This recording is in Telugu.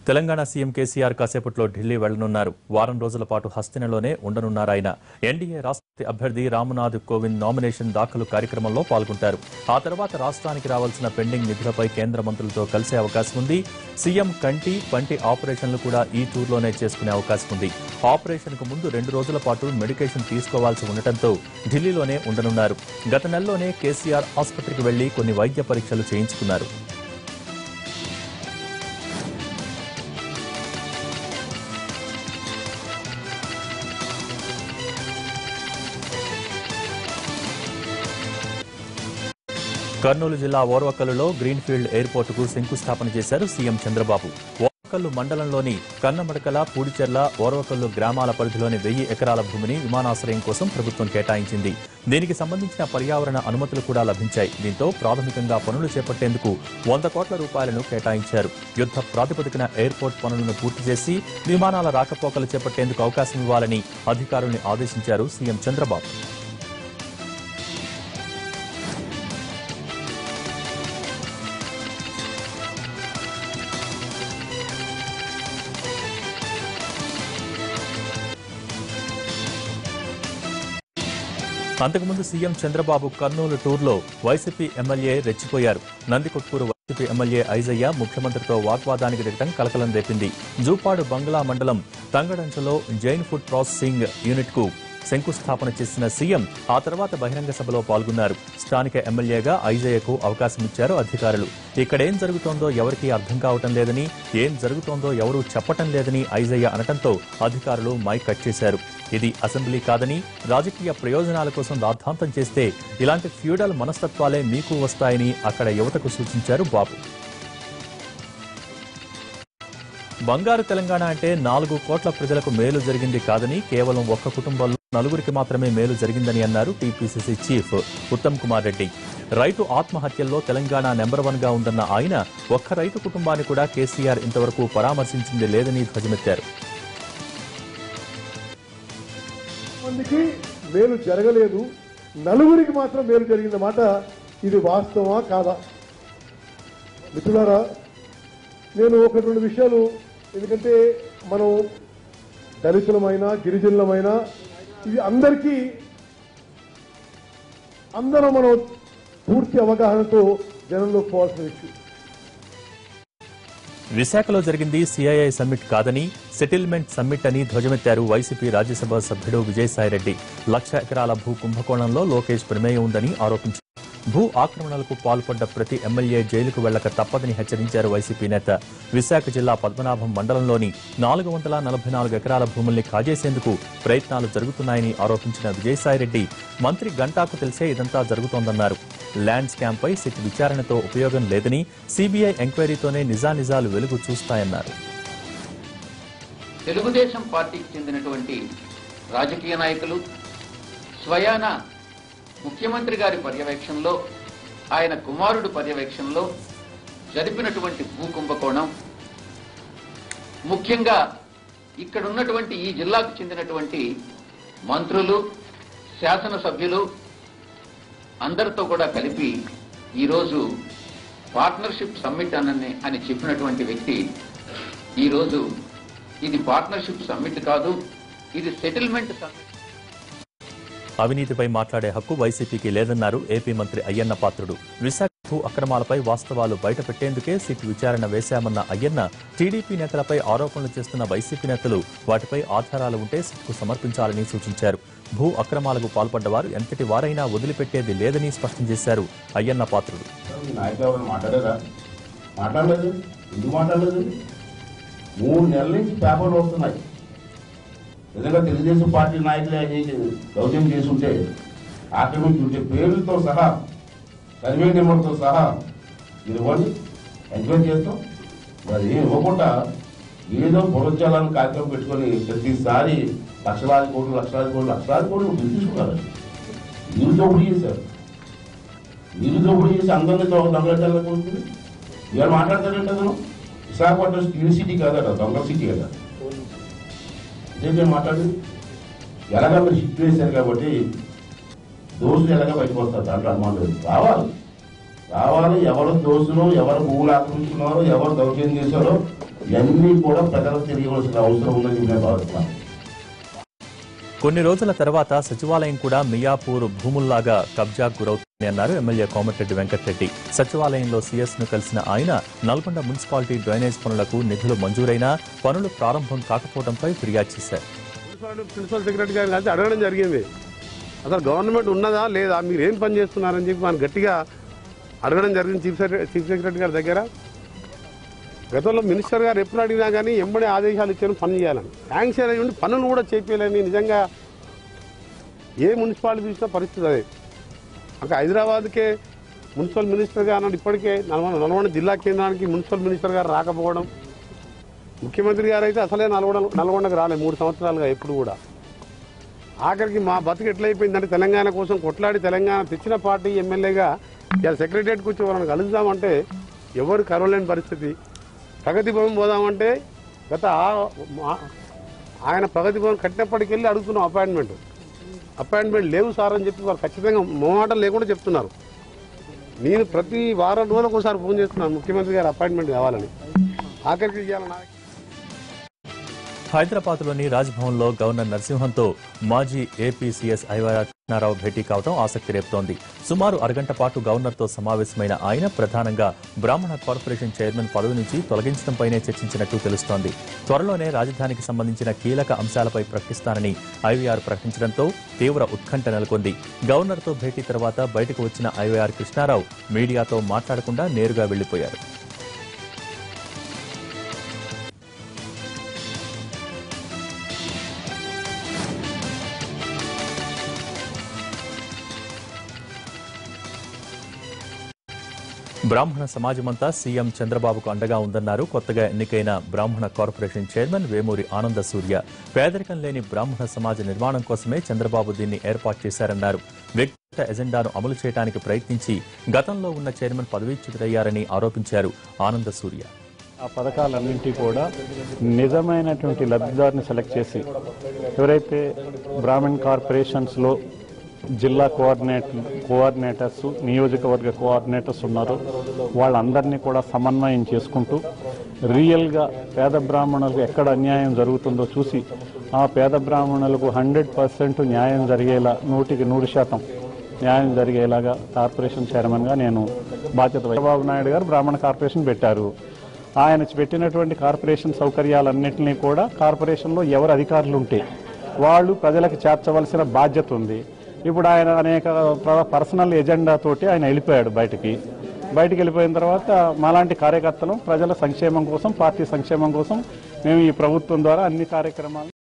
తెలంగాణ సీఎం కేసీఆర్ కాసేపట్లో ఢిల్లీ వెళ్లనున్నారు. వారం రోజుల పాటు హస్తినలోనే ఉండనున్నారు. ఆయన ఎన్డీఏ రాష్ట్రపతి అభ్యర్థి రామ్నాథ్ కోవింద్ నామినేషన్ దాఖలు కార్యక్రమంలో పాల్గొంటారు. ఆ తర్వాత రాష్ట్రానికి రావాల్సిన పెండింగ్ నిధులపై కేంద్ర మంత్రులతో కలిసే అవకాశం ఉంది. సీఎం కంటి పంటి ఆపరేషన్లు కూడా ఈ టూర్లోనే చేసుకునే అవకాశం ఉంది. ఆపరేషన్ కు ముందు 2 రోజుల పాటు మెడికేషన్ తీసుకోవాల్సి ఉండటంతో ఢిల్లీలోనే ఉండనున్నారు. గత నెలలోనే కేసీఆర్ ఆసుపత్రికి వెళ్లి కొన్ని వైద్య పరీక్షలు చేయించుకున్నారు. కర్నూలు జిల్లా ఓర్వకల్లులో గ్రీన్ఫీల్డ్ ఎయిర్పోర్టుకు శంకుస్థాపన చేశారు సీఎం చంద్రబాబు. ఓర్వకల్లు మండలంలోని కన్నమడకల, పూడిచెర్ల, ఓర్వకల్లు గ్రామాల పరిధిలోని 1000 ఎకరాల భూమిని విమానాశ్రయం కోసం ప్రభుత్వం కేటాయించింది. దీనికి సంబంధించిన పర్యావరణ అనుమతులు కూడా లభించాయి. దీంతో ప్రాథమికంగా పనులు చేపట్టేందుకు 100 కోట్ల రూపాయలను కేటాయించారు. యుద్ధ ప్రాతిపదికన ఎయిర్పోర్ట్ పనులను పూర్తి చేసి విమానాల రాకపోకలు చేపట్టేందుకు అవకాశం ఇవ్వాలని అధికారుల్ని ఆదేశించారు సీఎం చంద్రబాబు. అంతకుముందు సీఎం చంద్రబాబు కర్నూలు టూర్లో వైసీపీ ఎమ్మెల్యే రెచ్చిపోయారు. నందికొట్కూరు వైసీపీ ఎమ్మెల్యే ఐజయ్య ముఖ్యమంత్రితో వాగ్వాదానికి దిగడం కలకలం రేపింది. జూపాడు బంగ్లా మండలం తంగడంచలో జైన్ ఫుడ్ ప్రాసెసింగ్ యూనిట్ కు శంకుస్థాపన చేసిన సీఎం ఆ తర్వాత బహిరంగ సభలో పాల్గొన్నారు. స్థానిక ఎమ్మెల్యేగా ఐజయ్యకు అవకాశం ఇచ్చారు అధికారులు. ఇక్కడేం జరుగుతోందో ఎవరికీ అర్థం కావటం లేదని, ఏం జరుగుతోందో ఎవరూ చెప్పటం లేదని ఐజయ్య అనటంతో అధికారులు మైక్ కట్ చేశారు. ఇది అసెంబ్లీ కాదని, రాజకీయ ప్రయోజనాల కోసం రాద్ధాంతం చేస్తే ఇలాంటి ఫ్యూడల్ మనస్తత్వాలే మీకు వస్తాయని అక్కడ యువతకు సూచించారు బాబు. బంగారు తెలంగాణ అంటే 4 కోట్ల ప్రజలకు మేలు జరిగింది కాదని, కేవలం ఒక్క కుటుంబంలో 4గురికి మాత్రమే మేలు జరిగిందని అన్నారు టీపీసీసీ చీఫ్ ఉత్తమ్ కుమార్ రెడ్డి. రైతు ఆత్మహత్యల్లో తెలంగాణ నెంబర్ 1 గా ఉందన్న ఆయన ఒక్క రైతు కుటుంబాన్ని కూడా కేసీఆర్ ఇంతవరకు పరామర్శించింది లేదని ధ్వజమెత్తారు. మందికి మేలు జరగలేదు, 4గురికి మాత్రం మేలు జరిగిందన్నమాట. ఇది వాస్తవమా కాదా? మిత్రులారా, నేను 1-2 విషయాలు, ఎందుకంటే మనం దళితులమైనా గిరిజనులమైనా ఇది అందరం మనం పూర్తి అవగాహనతో జనంలో పోవాల్సిన విషయం. విశాఖలో జరిగింది సిఐఐ సమ్మిట్ కాదని, సెటిల్మెంట్ సమ్మిట్ అని ధ్వజమెత్తారు వైసీపీ రాజ్యసభ సభ్యుడు విజయసాయిరెడ్డి. 1,00,000 ఎకరాల భూ కుంభకోణంలో లోకేష్ ప్రమేయం ఉందని ఆరోపించారు. భూ ఆక్రమణలకు పాల్పడ్డ ప్రతి ఎమ్మెల్యే జైలుకు వెళ్లక తప్పదని హెచ్చరించారు వైసీపీ నేత. విశాఖ జిల్లా పద్మనాభం మండలంలోని 444 ఎకరాల భూముల్ని కాజేసేందుకు ప్రయత్నాలు జరుగుతున్నాయని ఆరోపించిన విజయసాయిరెడ్డి, మంత్రి గంటాకు తెలిసే ఇదంతా జరుగుతోందన్నారు. ల్యాండ్ స్కామ్పై సిట్ విచారణతో ఉపయోగం లేదని, సీబీఐ ఎంక్వైరీతోనే నిజానిజాలు వెలుగు చూస్తాయన్నారు. తెలుగుదేశం పార్టీకి చెందినటువంటి రాజకీయ నాయకులు స్వయాన ముఖ్యమంత్రి గారి పర్యవేక్షణలో, ఆయన కుమారుడు పర్యవేక్షణలో జరిపినటువంటి భూ కుంభకోణం, ముఖ్యంగా ఇక్కడ ఉన్నటువంటి ఈ జిల్లాకు చెందినటువంటి మంత్రులు, శాసనసభ్యులు అందరితో కూడా కలిపి ఈరోజు పార్ట్నర్షిప్ సమ్మిట్ అని చెప్పినటువంటి వ్యక్తి ఈరోజు ఇది పార్ట్నర్షిప్ సమ్మిట్ కాదు, ఇది సెటిల్మెంట్ సమ్మిట్. అవినీతిపై మాట్లాడే హక్కు వైసీపీకి లేదన్నారు ఏపీ మంత్రి అయ్యన్న పాత్రుడు. విశాఖ భూ అక్రమాలపై వాస్తవాలు బయటపెట్టేందుకే సిట్ విచారణ వేశామన్న అయ్యన్న, టీడీపీ నేతలపై ఆరోపణలు చేస్తున్న వైసీపీ నేతలు వాటిపై ఆధారాలు ఉంటే సిట్కు సమర్పించాలని సూచించారు. భూ అక్రమాలకు పాల్పడ్డవారు ఎంతటి వారైనా వదిలిపెట్టేది లేదని స్పష్టం చేశారు అయ్యన్న పాత్రుడు. 3 నెలల నుంచి పేపర్లు వస్తున్నాయి. నిజంగా తెలుగుదేశం పార్టీ నాయకులే దౌర్జన్యం చేసుంటే, ఆక్రమించుంటే పేర్లతో సహా, సర్వే నెంబర్తో సహా ఇవ్వండి, ఎంక్వైరీ చేస్తాం. మరి ఏం ఇవ్వకుండా ఏదో పునరుజ్జాలను కార్యక్రమం పెట్టుకొని ప్రతిసారి లక్షలాది కోట్లు బిల్ తీసుకున్నారు. మీరు దోపిడీ చేశారు. అందరినీ దొంగలెట్టాలనుకుంటుంది. ఇవాళ మాట్లాడతారంటే అతను విశాఖపట్నం స్టీల్ సిటీ కాదట, దొంగల సిటీ కదా. ఇదే మాట్లాడింది. ఎలాగా మీరు షిఫ్ట్ వేశారు కాబట్టి దోషులు ఎలాగా బయటకు వస్తారు, దాంట్లో అనుమానం లేదు. రావాలి, కావాలి. ఎవరు దోషులు, ఎవరు భూములు ఆక్రమించుకున్నారో, ఎవరు దౌర్జన్యం చేశారో ఇవన్నీ కూడా ప్రజలకు తెలియవలసిన అవసరం ఉందని నేను భావిస్తున్నాను. కొన్ని రోజుల తర్వాత సచివాలయం కూడా మియాపూర్ భూముల్లాగా కబ్జాకు గురవుతుందని అన్నారు ఎమ్మెల్యే కోమటిరెడ్డి వెంకటరెడ్డి. సచివాలయంలో సీఎస్ ను కలిసిన ఆయన నల్గొండ మున్సిపాలిటీ డ్రైనేజ్ పనులకు నిధులు మంజూరైనా పనులు ప్రారంభం కాకపోవడంపై ఫిర్యాదు చేశారు. ప్రిన్సిపల్ సెక్రటరీ గారిని కలిసి అడగడం జరిగింది. అసలు గవర్నమెంట్ ఉన్నదా లేదా, మీరు ఏం పని చేస్తున్నారని చెప్పి మనం గట్టిగా అడగడం జరిగింది చీఫ్ సెక్రటరీ గారి దగ్గర. గతంలో మినిస్టర్ గారు ఎప్పుడు అడిగినా కానీ ఎంబడే ఆదేశాలు ఇచ్చాను పని చేయాలని. శాంక్షన్ అయ్యి ఉండి పనులు కూడా చేయాలని నిజంగా ఏ మున్సిపాలిటీ చూసినా పరిస్థితి అదే. అక్కడ హైదరాబాద్కే మున్సిపల్ మినిస్టర్ గారు అన్నాడు. ఇప్పటికే నల్గొండ జిల్లా కేంద్రానికి మున్సిపల్ మినిస్టర్ గారు రాకపోవడం, ముఖ్యమంత్రి గారు అయితే అసలే నల్గొండకు రాలేదు 3 సంవత్సరాలుగా ఎప్పుడు కూడా. ఆఖరికి మా బతుకు ఎట్లయిపోయిందంటే తెలంగాణ కోసం కొట్లాడి తెలంగాణ తెచ్చిన పార్టీ ఎమ్మెల్యేగా ఇలా సెక్రటరియట్కి వచ్చి వాళ్ళని కలుద్దామంటే ఎవరు కరవలేని పరిస్థితి. ప్రగతి భవన్ పోదామంటే ఆయన ప్రగతి భవన్ కట్టినప్పటికెళ్ళి అడుగుతున్నాం అపాయింట్మెంట్ లేవు సార్ అని చెప్పి వాళ్ళు ఖచ్చితంగా మొహమాటం లేకుండా చెప్తున్నారు. నేను ప్రతి వారం రోజులకు ఒకసారి ఫోన్ చేస్తున్నాను ముఖ్యమంత్రి గారు అపాయింట్మెంట్ కావాలని. ఆఖరికి ఇవ్వాలన్నా హైదరాబాద్లోని రాజ్భవన్లో గవర్నర్ నరసింహన్తో మాజీ ఏపీసీఎస్ ఐవైఆర్ కృష్ణారావు భేటీ కావడం ఆసక్తి రేపుతోంది. సుమారు అరగంట పాటు గవర్నర్తో సమావేశమైన ఆయన ప్రధానంగా బ్రాహ్మణ కార్పొరేషన్ చైర్మన్ పదవి నుంచి తొలగించడంపైనే చర్చించినట్టు తెలుస్తోంది. త్వరలోనే రాజధానికి సంబంధించిన కీలక అంశాలపై ప్రకటిస్తానని ఐవైఆర్ ప్రకటించడంతో తీవ్ర ఉత్కంఠ నెలకొంది. గవర్నర్తో భేటీ తర్వాత బయటకు వచ్చిన ఐవైఆర్ కృష్ణారావు మీడియాతో మాట్లాడకుండా నేరుగా వెళ్లిపోయారు. బ్రాహ్మణ సమాజమంతా సీఎం చంద్రబాబుకు అండగా ఉందన్నారు కొత్తగా ఎన్నికైన బ్రాహ్మణ కార్పొరేషన్ చైర్మన్ వేమూరి ఆనంద సూర్య. పేదరికం లేని బ్రాహ్మణ సమాజ నిర్మాణం కోసమే చంద్రబాబు దీన్ని ఏర్పాటు చేశారన్నారు. వ్యక్తిగత ఎజెండాను అమలు చేయడానికి ప్రయత్నించి గతంలో ఉన్న చైర్మన్ పదవీచ్యుతులయ్యారని ఆరోపించారు ఆనంద సూర్య. ఆ పథకాలన్నింటి కూడా నిజమైనటువంటి లబ్ధిదారుని సెలెక్ట్ చేసి ఎవరైతే బ్రాహ్మణ్ కార్పొరేషన్స్లో జిల్లా కోఆర్డినేటర్స్, నియోజకవర్గ కోఆర్డినేటర్స్ ఉన్నారో వాళ్ళందరినీ కూడా సమన్వయం చేసుకుంటూ రియల్గా పేద బ్రాహ్మణులకు ఎక్కడ అన్యాయం జరుగుతుందో చూసి ఆ పేద బ్రాహ్మణులకు 100% న్యాయం జరిగేలా 100% న్యాయం జరిగేలాగా కార్పొరేషన్ చైర్మన్గా నేను బాధ్యత. చంద్రబాబు నాయుడు గారు బ్రాహ్మణ కార్పొరేషన్ పెట్టారు. ఆయన పెట్టినటువంటి కార్పొరేషన్ సౌకర్యాలన్నింటినీ కూడా కార్పొరేషన్లో ఎవరు అధికారులు ఉంటే వాళ్ళు ప్రజలకు చేర్చవలసిన బాధ్యత ఉంది. ఇప్పుడు ఆయన అనేక పర్సనల్ ఎజెండా తోటి ఆయన వెళ్ళిపోయాడు బయటికి వెళ్ళిపోయిన తర్వాత మాలాంటి కార్యకర్తలు ప్రజల సంక్షేమం కోసం, పార్టీ సంక్షేమం కోసం మేము ఈ ప్రభుత్వం ద్వారా అన్ని కార్యక్రమాలు